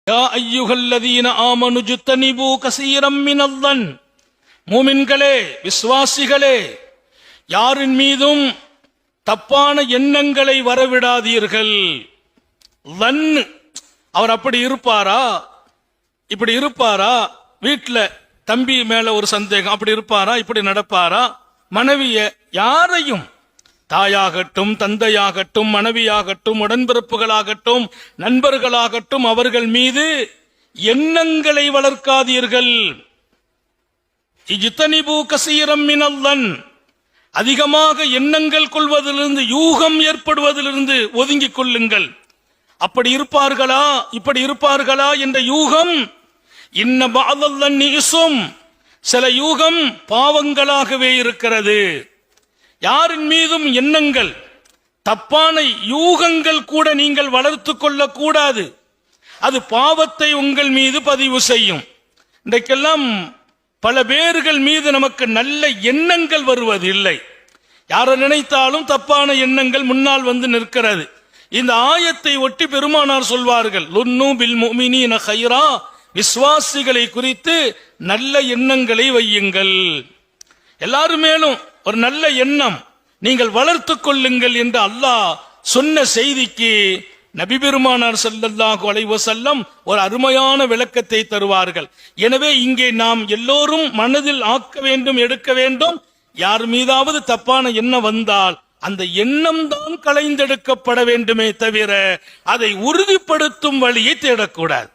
யா அய்யுஹல்லதீன ஆமனு ஜுத்தனிபு கஸீரம் மினல்-ظن. மூமின்களே, விசுவாசிகளே, யாரின் மீதும் தப்பான எண்ணங்களை வரவிடாதீர்கள். லன், அவர் அப்படி இருப்பாரா, இப்படி இருப்பாரா, வீட்டுல தம்பி மேல ஒரு சந்தேகம், அப்படி இருப்பாரா, இப்படி நடப்பாரா, மனைவிய யாரையும், தாயாகட்டும் தந்தையாகட்டும் மனைவியாகட்டும் உடன்பிறப்புகளாகட்டும் நண்பர்களாகட்டும் அவர்கள் மீது எண்ணங்களை வளர்க்காதீர்கள். இஜ்தனிபு கஸீரம் மினல்-ظن. அதிகமாக எண்ணங்கள் கொள்வதிலிருந்து, யூகம் ஏற்படுவதிலிருந்து ஒதுங்கிக் கொள்ளுங்கள். அப்படி இருப்பார்களா, இப்படி இருப்பார்களா என்ற யூகம், இன்ன பஅதல்-ظنி இஸ்ம், சில யூகம் பாவங்களாகவே இருக்கிறது. யாரின் மீதும் எண்ணங்கள், தப்பான யூகங்கள் கூட நீங்கள் வளர்த்து கொள்ள கூடாது. அது பாவத்தை உங்கள் மீது பதிவு செய்யும். இன்றைக்கெல்லாம் பல பேர்கள் மீது நமக்கு நல்ல எண்ணங்கள் வருவது இல்லை. யாரை நினைத்தாலும் தப்பான எண்ணங்கள் முன்னால் வந்து நிற்கிறது. இந்த ஆயத்தை ஒட்டி பெருமானார் சொல்வார்கள், லுன்னு பில் முஃமினீன கைரா, விசுவாசிகளை குறித்து நல்ல எண்ணங்களை வையுங்கள். எல்லாரும் மேலும் ஒரு நல்ல எண்ணம் நீங்கள் வளர்த்துக் கொள்ளுங்கள் என்று அல்லாஹ் சொன்ன செய்திக்கு நபி பெருமானார் ஸல்லல்லாஹு அலைஹி வஸல்லம் ஒரு அருமையான விளக்கத்தை தருவார்கள். எனவே இங்கே நாம் எல்லோரும் மனதில் ஆக்க வேண்டும், எடுக்க வேண்டும். யார் மீதாவது தப்பான எண்ணம் வந்தால் அந்த எண்ணம் தான் களைந்தெடுக்கப்பட வேண்டுமே தவிர அதை உறுதிப்படுத்தும் வழியை தேடக்கூடாது.